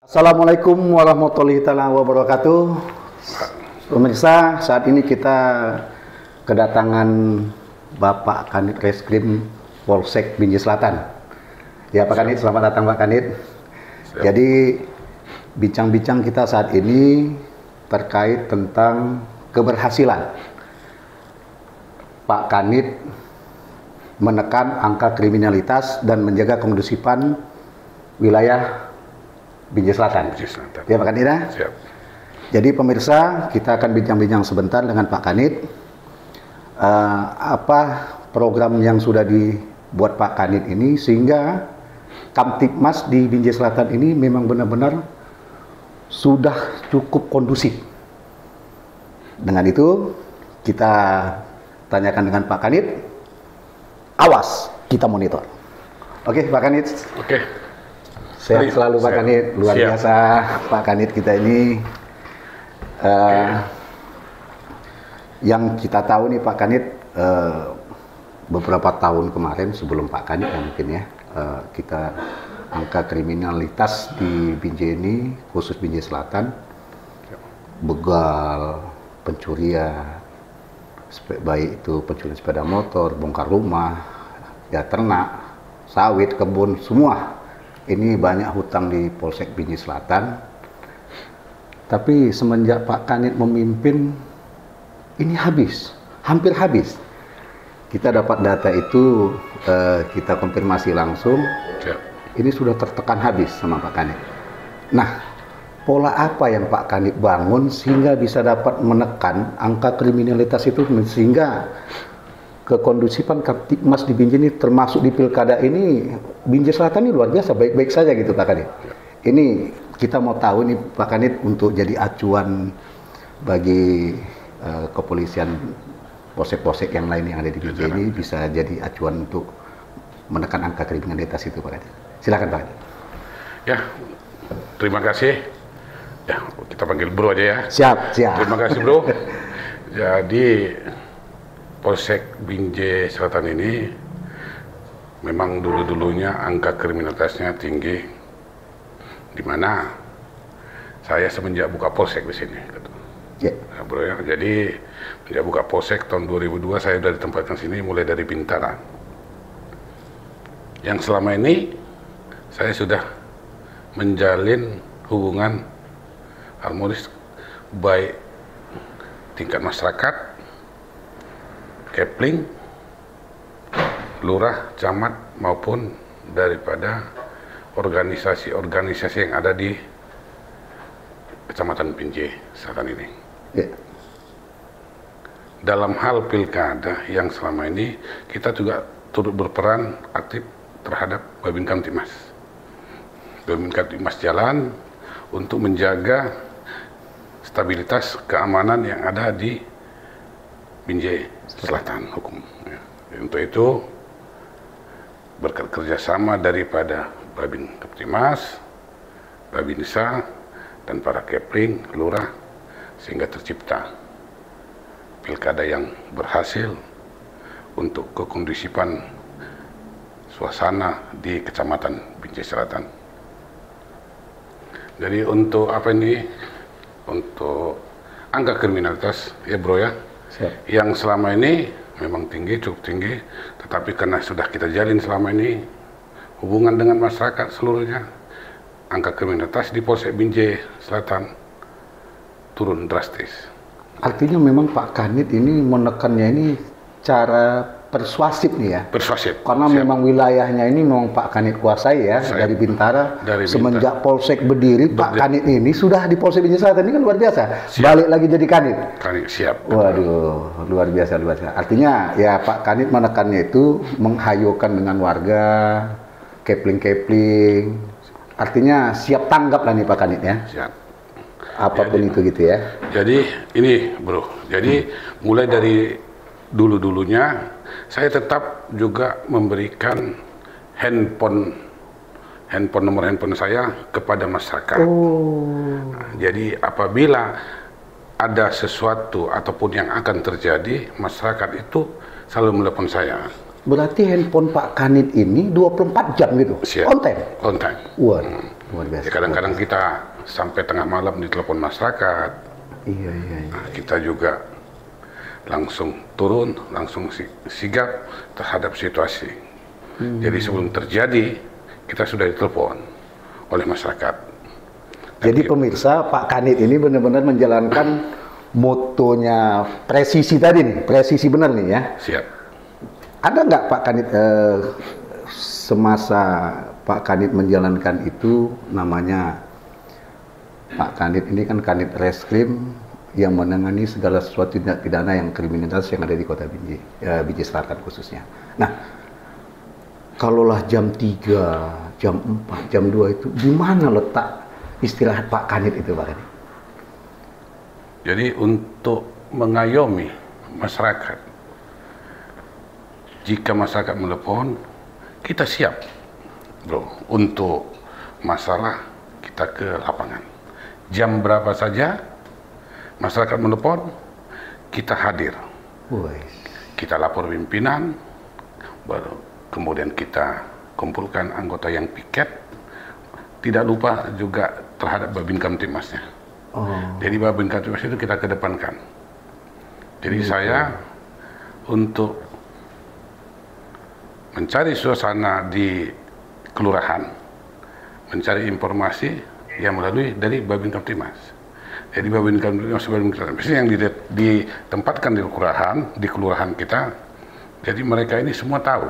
Assalamualaikum warahmatullahi wabarakatuh. Pemirsa, saat ini kita kedatangan Bapak Kanit Reskrim Polsek Binjai Selatan. Ya Pak Kanit, selamat datang Pak Kanit. Jadi bincang-bincang kita saat ini terkait tentang keberhasilan Pak Kanit menekan angka kriminalitas dan menjaga kondusifan wilayah Binjai Selatan. Ya Pak Kanit ya? Siap. Jadi pemirsa, kita akan bincang-bincang sebentar dengan Pak Kanit. Apa program yang sudah dibuat Pak Kanit ini sehingga Kamtibmas di Binjai Selatan ini memang benar-benar sudah cukup kondusif. Dengan itu kita tanyakan dengan Pak Kanit. Awas, kita monitor. Oke Pak Kanit. Oke. Sehat selalu Pak Kanit, luar biasa Pak Kanit kita ini. Yang kita tahu nih Pak Kanit, beberapa tahun kemarin sebelum Pak Kanit ya mungkin ya, kita angka kriminalitas di Binjai ini, khusus Binjai Selatan, begal, pencurian, baik itu pencurian sepeda motor, bongkar rumah, ya ternak, sawit, kebun, semua. Ini banyak hutang di Polsek Binjai Selatan. Tapi semenjak Pak Kanit memimpin, ini habis, hampir habis. Kita dapat data itu, kita konfirmasi langsung. Ini sudah tertekan habis sama Pak Kanit. Nah, pola apa yang Pak Kanit bangun sehingga bisa dapat menekan angka kriminalitas itu, sehingga kekondusifan Kamtibmas di Binjai ini, termasuk di pilkada ini, Binjai Selatan ini luar biasa, baik-baik saja gitu Pak Kanit. Ini kita mau tahu nih Pak Kanit, untuk jadi acuan bagi kepolisian polsek-polsek yang lain yang ada di Binjai ini, bisa jadi acuan untuk menekan angka kriminalitas itu Pak Kanit. Silakan Pak Kanit. Ya, terima kasih. Ya, kita panggil Bro aja ya. Siap, siap. Terima kasih Bro. Jadi Polsek Binjai Selatan ini memang dulu-dulunya angka kriminalitasnya tinggi, di mana saya semenjak buka Polsek di sini. Yeah. Nah, Bro ya, jadi sejak buka Polsek tahun 2002 saya sudah ditempatkan sini mulai dari Bintara. Yang selama ini saya sudah menjalin hubungan harmonis baik tingkat masyarakat, Kepling, lurah, camat maupun daripada organisasi-organisasi yang ada di Kecamatan Binjai Selatan ini. Yeah. Dalam hal pilkada yang selama ini kita juga turut berperan aktif terhadap Babin Kamtibmas. Babin Kamtibmas jalan untuk menjaga stabilitas keamanan yang ada di Binjai Selatan hukum. Ya. Untuk itu berkat kerjasama daripada Babin Kamtibmas, Babinsa, dan para Kepling, lurah, sehingga tercipta pilkada yang berhasil untuk kekondusifan suasana di Kecamatan Binjai Selatan. Jadi untuk apa ini? Untuk angka kriminalitas ya Bro ya. Siap. Yang selama ini memang tinggi, cukup tinggi, tetapi karena sudah kita jalin selama ini hubungan dengan masyarakat seluruhnya, angka kriminalitas di Polsek Binjai Selatan turun drastis. Artinya memang Pak Kanit ini menekannya ini cara persuasif nih ya. Persuasif. Karena memang wilayahnya ini memang Pak Kanit kuasai ya, dari Bintara. Semenjak Polsek berdiri, Pak Kanit ini sudah di Polsek Binjai Selatan ini kan luar biasa. Siap. Balik lagi jadi Kanit. Kanit siap. Waduh, luar biasa, luar biasa. Artinya ya Pak Kanit menekannya itu menghayukan dengan warga, Kepling-Kepling. Artinya siap tanggap lah nih Pak Kanit ya. Siap. Apapun jadi, itu gitu ya. Jadi ini Bro, jadi mulai dari dulu-dulunya saya tetap juga memberikan nomor handphone saya kepada masyarakat. Nah, jadi apabila ada sesuatu ataupun yang akan terjadi, masyarakat itu selalu menelepon saya. Berarti handphone Pak Kanit ini 24 jam gitu? Siap. On time? On time. Waduh. Luar biasa. Ya, kadang-kadang kita sampai tengah malam ditelepon masyarakat. Iya. Nah, kita juga langsung turun, langsung sigap terhadap situasi. Jadi sebelum terjadi, kita sudah ditelepon oleh masyarakat. Jadi pemirsa, Pak Kanit ini benar-benar menjalankan motonya presisi tadi nih, presisi benar nih ya. Siap. Ada nggak Pak Kanit semasa Pak Kanit menjalankan itu, namanya Pak Kanit ini kan Kanit Reskrim yang menangani segala sesuatu tindak pidana yang kriminalitas yang ada di Kota Binjai, Binjai Selatan khususnya. Nah, kalaulah jam 3, jam 4, jam 2 itu di mana letak istilah Pak Kanit itu, Pak Kanit? Jadi untuk mengayomi masyarakat, jika masyarakat menelepon, kita siap, bro, untuk masalah kita ke lapangan. Jam berapa saja masyarakat menelepon, kita hadir. Kita lapor pimpinan, baru kemudian kita kumpulkan anggota yang piket. Tidak lupa juga terhadap Babin Kamtibmasnya. Jadi Babin Kamtibmas itu kita kedepankan. Jadi saya untuk mencari suasana di kelurahan, mencari informasi yang melalui dari Babin Kamtibmas. Jadi Babin Kamtibmas yang ditempatkan di kelurahan kita. Jadi mereka ini semua tahu,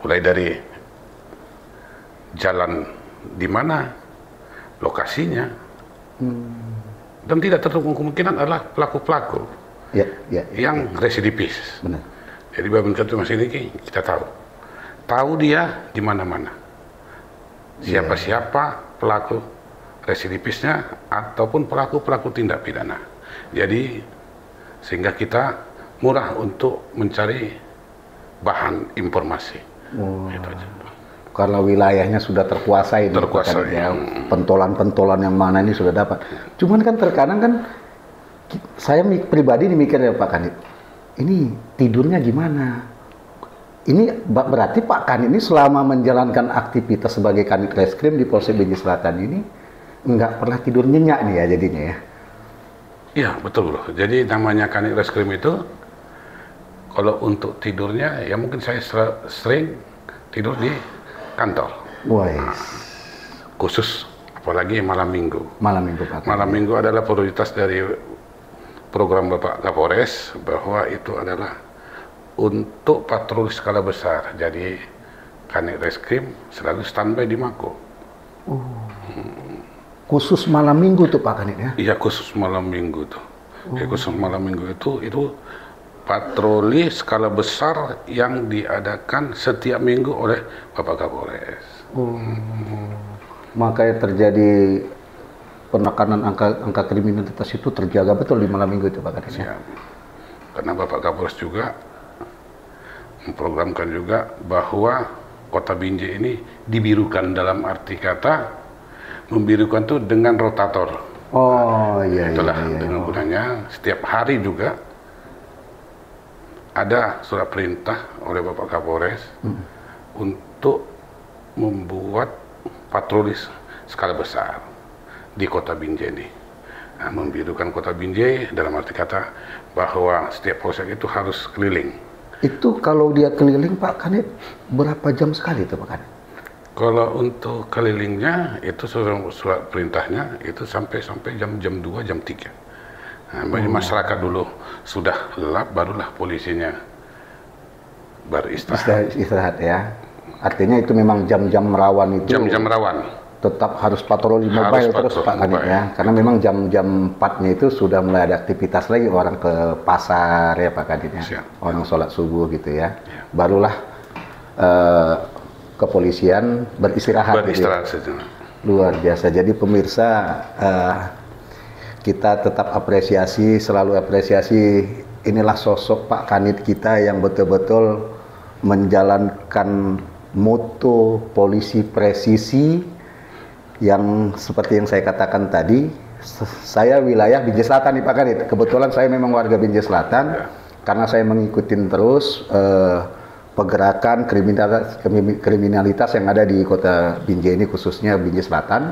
mulai dari jalan di mana, lokasinya, dan tidak tertutup kemungkinan adalah pelaku-pelaku yang residivis. Benar. Jadi Babin Kamtibmas ini kita tahu dia di mana-mana, siapa pelaku residivisnya ataupun pelaku tindak pidana. Jadi sehingga kita murah untuk mencari bahan informasi. Itu aja. Karena wilayahnya sudah terkuasai. Ya, pentolan-pentolan yang mana ini sudah dapat. Cuman kan terkadang kan saya pribadi mikir ya Pak Kanit, ini tidurnya gimana? Ini berarti Pak Kanit ini selama menjalankan aktivitas sebagai Kanit Reskrim di Polsek Binjai Selatan ini nggak pernah tidur nyenyak nih ya jadinya ya? Iya betul bro. Jadi namanya Kanit Reskrim itu kalau untuk tidurnya ya mungkin saya sering tidur di kantor. Khusus apalagi malam minggu. Malam minggu Pak. Malam minggu adalah prioritas dari program Bapak Kapolres, bahwa itu adalah untuk patroli skala besar. Jadi Kanit Reskrim selalu standby di Mako. Khusus malam minggu tuh Pak Kanit ya? Iya khusus malam minggu tuh. Ya, khusus malam minggu itu patroli skala besar yang diadakan setiap minggu oleh Bapak Kapolres. Makanya terjadi penekanan angka kriminalitas itu terjaga betul di malam minggu itu Pak Kanit. Siap. Karena Bapak Kapolres juga memprogramkan juga bahwa Kota Binjai ini dibirukan, dalam arti kata membirukan itu dengan rotator. Itulah dengan gunanya setiap hari juga ada surat perintah oleh Bapak Kapolres untuk membuat patroli skala besar di Kota Binjai ini. Nah, membirukan Kota Binjai dalam arti kata bahwa setiap polsek itu harus keliling. Itu kalau dia keliling Pak Kanit berapa jam sekali itu Pak Kanit? Kalau untuk kelilingnya itu surat perintahnya itu sampai jam 2, jam 3. Nah, masyarakat dulu sudah lelap, barulah polisinya beristirahat. Istirahat ya. Artinya itu memang jam-jam rawan itu. Jam-jam rawan. Tetap harus patroli mobile terus Pak Kanit ya. Karena memang jam-jam 4-nya itu sudah mulai ada aktivitas lagi, orang ke pasar ya Pak Kanit ya. Orang sholat subuh gitu ya. Barulah kepolisian beristirahat. Gitu ya. Luar biasa. Jadi pemirsa, kita tetap apresiasi, selalu apresiasi. Inilah sosok Pak Kanit kita yang betul-betul menjalankan moto polisi presisi yang seperti yang saya katakan tadi. Saya wilayah Binjai Selatan nih Pak Kanit. Kebetulan saya memang warga Binjai Selatan karena saya mengikuti terus pergerakan kriminalitas yang ada di kota Binjai ini, khususnya Binjai Selatan.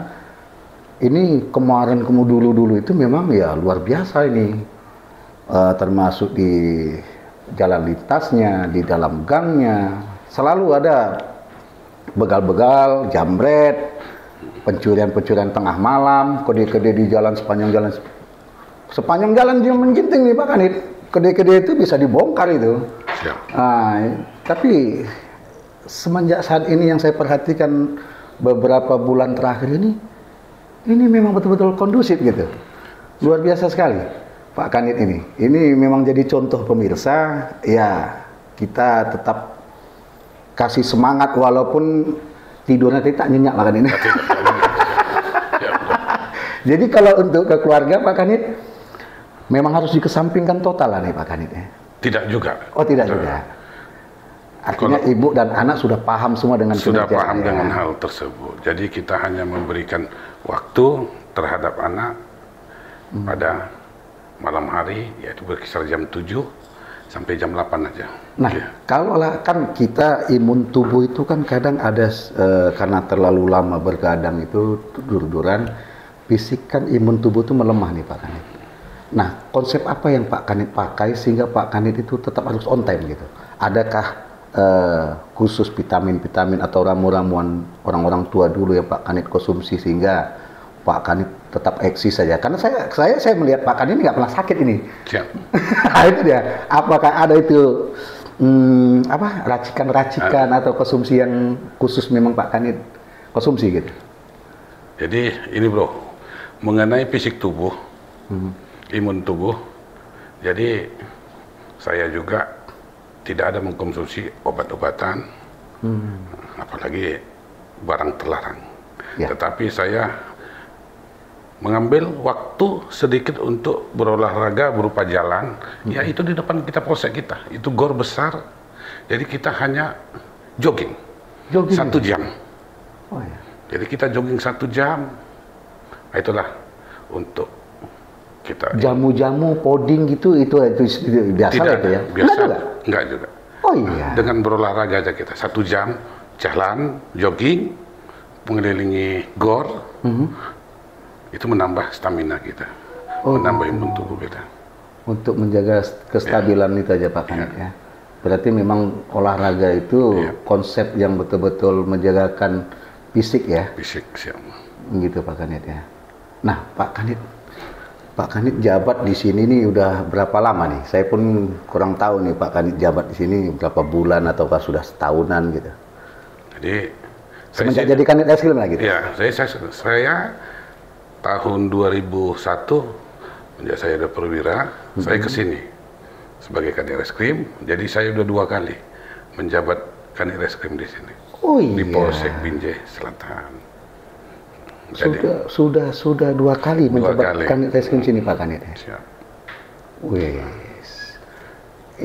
Ini kemarin dulu itu memang ya luar biasa ini, termasuk di jalan lintasnya, di dalam gangnya selalu ada begal-begal, jambret, pencurian tengah malam, kode-kode di jalan sepanjang jalan dia menginting nih Pak Kanit. Kode-kode itu bisa dibongkar itu. Tapi semenjak saat ini yang saya perhatikan beberapa bulan terakhir ini memang betul-betul kondusif gitu. Luar biasa sekali Pak Kanit ini. Ini memang jadi contoh pemirsa, ya kita tetap kasih semangat walaupun tidurnya tidak nyenyak Pak Kanit. Jadi kalau untuk ke keluarga Pak Kanit, memang harus dikesampingkan total lah nih Pak Kanit ya? Tidak juga. Oh tidak juga. Artinya kalau ibu dan anak sudah paham semua dengan sudah paham dengan hal tersebut. Jadi kita hanya memberikan waktu terhadap anak pada malam hari, yaitu berkisar jam 7 sampai jam 8 aja. Nah, kalau kan kita imun tubuh itu kan kadang ada karena terlalu lama bergadang itu dur-duran, fisik kan imun tubuh itu melemah nih Pak Kanit. Nah, konsep apa yang Pak Kanit pakai sehingga Pak Kanit itu tetap harus on time gitu? Adakah khusus vitamin-vitamin atau ramu-ramuan orang-orang tua dulu yang Pak Kanit konsumsi sehingga Pak Kanit tetap eksis saja? Karena saya melihat Pak Kanit ini nggak pernah sakit ini. Siap. Itu dia. Apakah ada itu racikan-racikan atau konsumsi yang khusus memang Pak Kanit konsumsi gitu? Jadi ini bro, mengenai fisik tubuh, imun tubuh, jadi saya juga tidak ada mengkonsumsi obat-obatan, apalagi barang terlarang. Ya. Tetapi saya mengambil waktu sedikit untuk berolahraga berupa jalan, yaitu di depan kita polsek kita. Itu gor besar, jadi kita hanya jogging 1 jam. Oh, ya. Jadi kita jogging 1 jam, nah, itulah untuk kita. Jamu-jamu, poding gitu, itu biasa tidak, itu ya? Biasa, enggak juga. Oh iya. Dengan berolahraga aja kita 1 jam, jalan, jogging, mengelilingi gor, itu menambah stamina kita, menambah imun tubuh kita. Untuk menjaga kestabilan itu aja Pak Kanit ya. Berarti memang olahraga itu konsep yang betul-betul menjagakan fisik ya? Fisik, siap. Gitu Pak Kanit ya. Nah Pak Kanit jabat di sini nih udah berapa lama nih? Saya pun kurang tahu nih Pak Kanit jabat di sini berapa bulan ataukah sudah setahunan gitu. Jadi semenjak jadi Kanit Reskrim lah gitu. Ya, saya tahun 2001 menjak saya ada perwira, saya ke sini sebagai Kanit Reskrim. Jadi saya udah 2 kali menjabat Kanit Reskrim di sini. Oh iya. Di Polsek Binjai Selatan. Sudah 2 kali menjabat Kanit Reskrim sini Pak Kanit ya. Siap. Wes.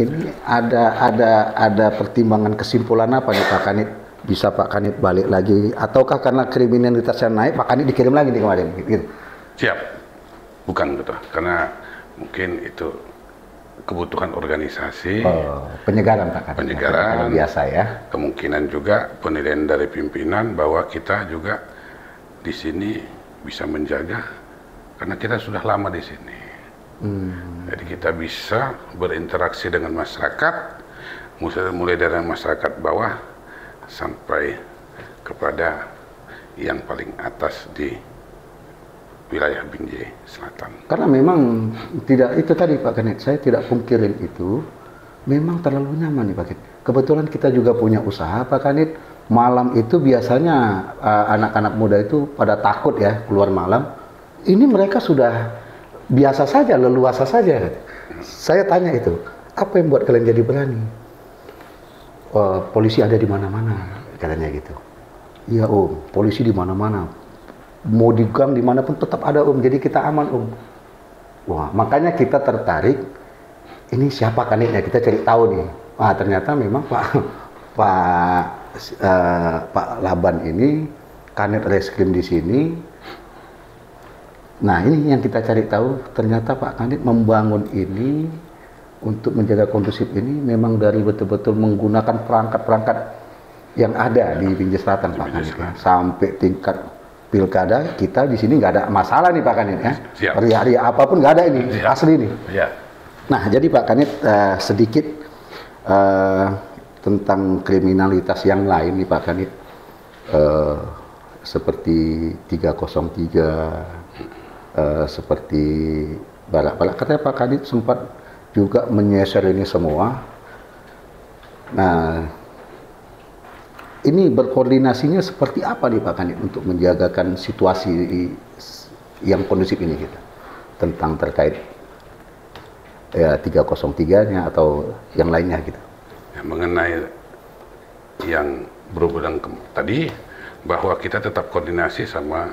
Ini ada pertimbangan kesimpulan apa nih Pak Kanit? Bisa Pak Kanit balik lagi ataukah karena kriminalitasnya naik Pak Kanit dikirim lagi nih kemarin gitu? Siap. Bukan gitu. Karena mungkin itu kebutuhan organisasi. Penyegaran Pak Kanit. Penyegaran. Biasa ya. Kemungkinan juga penilaian dari pimpinan bahwa kita juga di sini bisa menjaga karena kita sudah lama di sini. Jadi kita bisa berinteraksi dengan masyarakat, mulai dari masyarakat bawah sampai kepada yang paling atas di wilayah Binjai Selatan. Karena memang tidak itu tadi Pak Kanit, saya tidak pungkirin itu memang terlalu nyaman nih Pak Kanit. Kebetulan kita juga punya usaha Pak Kanit. Malam itu biasanya anak-anak muda itu pada takut ya keluar malam. Ini mereka sudah biasa saja, leluasa saja. Saya tanya itu, apa yang buat kalian jadi berani? Polisi ada di mana-mana, katanya gitu. Iya Om, polisi di mana-mana. Mau di gang dimanapun tetap ada Om, jadi kita aman Om. Wah, makanya kita tertarik. Ini siapa Kanitnya? Kita cari tahu nih. Wah, ternyata memang Pak Laban ini Kanit Reskrim di sini. Nah ini yang kita cari tahu, ternyata Pak Kanit membangun ini untuk menjaga kondusif ini memang dari betul-betul menggunakan perangkat-perangkat yang ada di pinggir selatan Pak Kanit ya. Sampai tingkat pilkada kita di sini nggak ada masalah nih Pak Kanit ya. Ria-ria apapun nggak ada ini, asli nih. Nah jadi Pak Kanit sedikit tentang kriminalitas yang lain nih Pak Kanit, seperti 303, seperti balak-balak. Katanya Pak Kanit sempat juga menyisir ini semua. Nah, ini berkoordinasinya seperti apa nih Pak Kanit untuk menjagakan situasi yang kondusif ini kita tentang terkait ya 303-nya atau yang lainnya gitu. Ya, mengenai yang berhubungan tadi bahwa kita tetap koordinasi sama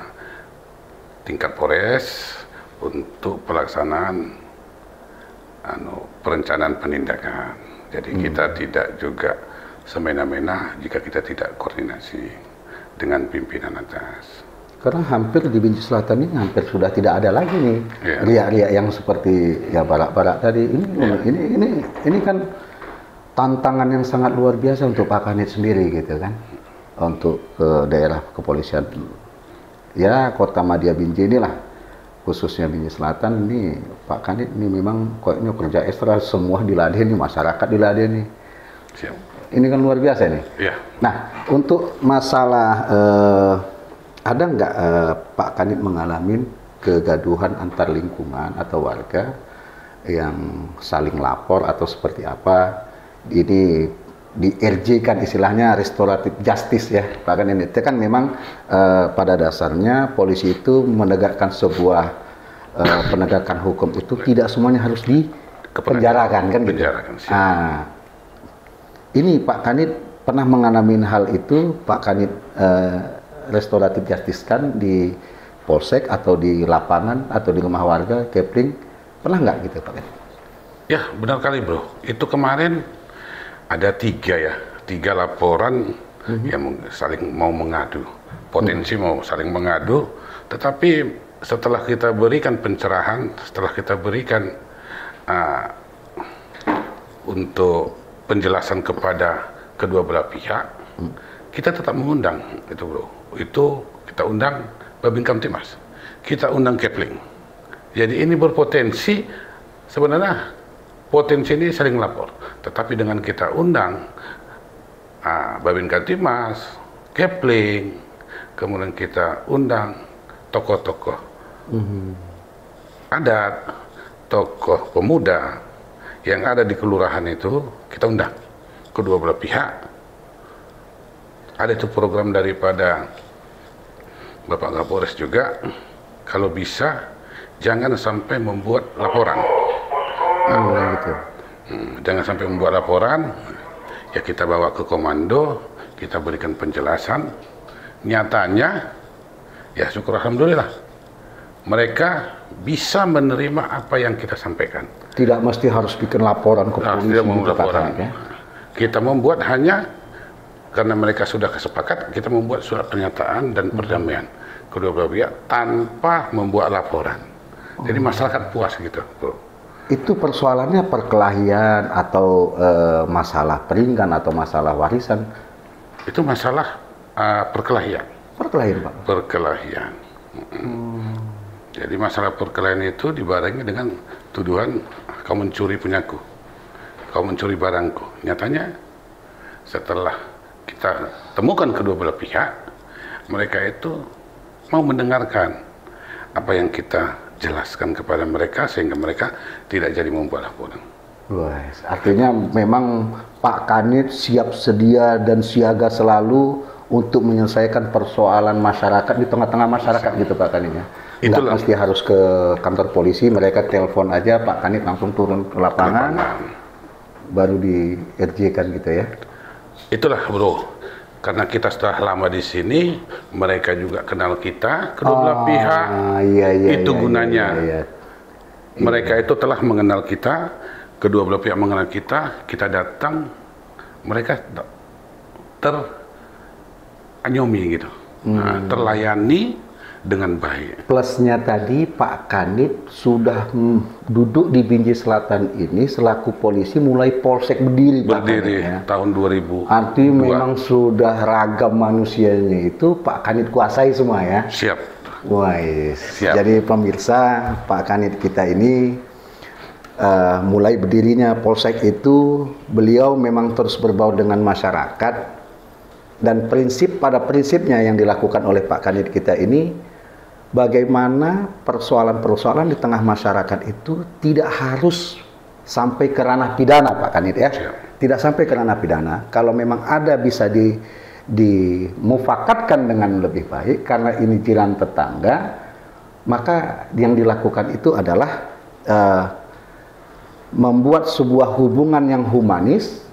tingkat Polres untuk pelaksanaan perencanaan penindakan. Jadi kita tidak juga semena-mena jika kita tidak koordinasi dengan pimpinan atas. Karena hampir di Binjai Selatan ini hampir sudah tidak ada lagi nih ria-ria yang seperti ya balak-balak tadi. Ini kan tantangan yang sangat luar biasa untuk Pak Kanit sendiri gitu kan, untuk daerah kepolisian ya Kota Madya Binjai inilah, khususnya Binjai Selatan ini Pak Kanit ini memang kayaknya kerja ekstra, semua diladeni, masyarakat diladeni. Ini kan luar biasa nih. Nah untuk masalah ada nggak Pak Kanit mengalami kegaduhan antar lingkungan atau warga yang saling lapor atau seperti apa? Ini di RJ kan istilahnya restoratif justice ya Pak Kanit. Itu kan memang pada dasarnya polisi itu menegakkan sebuah penegakan hukum itu tidak semuanya harus dipenjarakan kan gitu. Nah, ini Pak Kanit pernah mengalami hal itu, Pak Kanit restoratif justice kan di polsek atau di lapangan atau di rumah warga, Kepling, pernah nggak gitu Pak Kanit? Ya benar kali bro, itu kemarin ada tiga laporan yang saling mau mengadu, potensi mau saling mengadu, tetapi setelah kita berikan pencerahan, setelah kita berikan untuk penjelasan kepada kedua belah pihak, kita tetap mengundang itu bro. Itu kita undang Babin Kamtibmas, kita undang Kepling. Jadi ini berpotensi, sebenarnya potensi ini saling lapor, tetapi dengan kita undang Babin Kamtibmas, Kepling, kemudian kita undang tokoh-tokoh adat, tokoh pemuda yang ada di kelurahan itu, kita undang kedua belah pihak. Ada itu program daripada Bapak Kapolres juga, kalau bisa jangan sampai membuat laporan. Jangan sampai membuat laporan, ya kita bawa ke komando, kita berikan penjelasan. Nyatanya, ya syukur alhamdulillah, mereka bisa menerima apa yang kita sampaikan. Tidak mesti harus bikin laporan ke polisi. Tidak mau laporan. Ya? Kita membuat hanya karena mereka sudah kesepakat, kita membuat surat pernyataan dan perdamaian kedua belah pihak tanpa membuat laporan. Jadi masyarakat puas gitu, bro. Itu persoalannya perkelahian atau masalah peringgan atau masalah warisan? Itu masalah perkelahian. Perkelahian, Pak? Perkelahian. Jadi masalah perkelahian itu dibarengi dengan tuduhan kau mencuri punyaku, kau mencuri barangku. Nyatanya setelah kita temukan kedua belah pihak, mereka itu mau mendengarkan apa yang kita jelaskan kepada mereka sehingga mereka tidak jadi membuat laporan. Wah, artinya memang Pak Kanit siap sedia dan siaga selalu untuk menyelesaikan persoalan masyarakat di tengah-tengah masyarakat gitu Pak Kanit ya. Nggak mesti harus ke kantor polisi, mereka telepon aja, Pak Kanit langsung turun ke lapangan. Baru di RJ kan gitu ya. Itulah bro, karena kita setelah lama di sini, mereka juga kenal kita, kedua belah pihak. Itu gunanya. Mereka itu telah mengenal kita, kedua belah pihak mengenal kita datang, mereka teranyomi gitu, terlayani dengan baik. Plusnya tadi Pak Kanit sudah duduk di Binjai Selatan ini selaku polisi mulai Polsek berdiri. Berdiri ya. tahun 2000. Arti memang sudah ragam manusianya itu Pak Kanit kuasai semua ya. Siap. Wah, Siap. Jadi pemirsa, Pak Kanit kita ini mulai berdirinya Polsek itu beliau memang terus berbaur dengan masyarakat, dan pada prinsipnya yang dilakukan oleh Pak Kanit kita ini bagaimana persoalan-persoalan di tengah masyarakat itu tidak harus sampai ke ranah pidana, Pak Kanit ya. Tidak sampai ke ranah pidana. Kalau memang ada bisa dimufakatkan dengan lebih baik karena ini jiran tetangga, maka yang dilakukan itu adalah membuat sebuah hubungan yang humanis,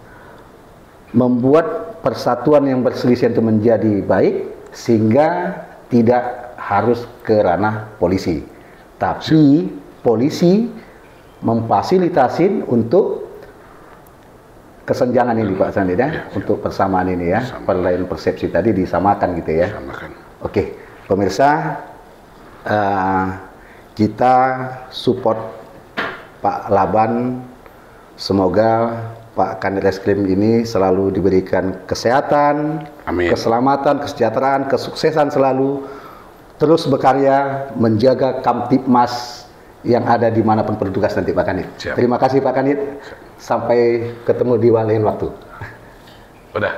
membuat persatuan yang berselisih itu menjadi baik sehingga tidak harus ke ranah polisi. Tapi polisi memfasilitasi untuk kesenjangan ini Pak Sandi ya, untuk persamaan ini ya, perlain persepsi tadi disamakan gitu ya. Oke, pemirsa, kita support Pak Laban, semoga Pak Kanit Reskrim ini selalu diberikan kesehatan, amin, keselamatan, kesejahteraan, kesuksesan selalu, terus berkarya menjaga Kamtibmas yang ada dimanapun bertugas nanti Pak Kanit. Terima kasih Pak Kanit, sampai ketemu di lain waktu. Udah.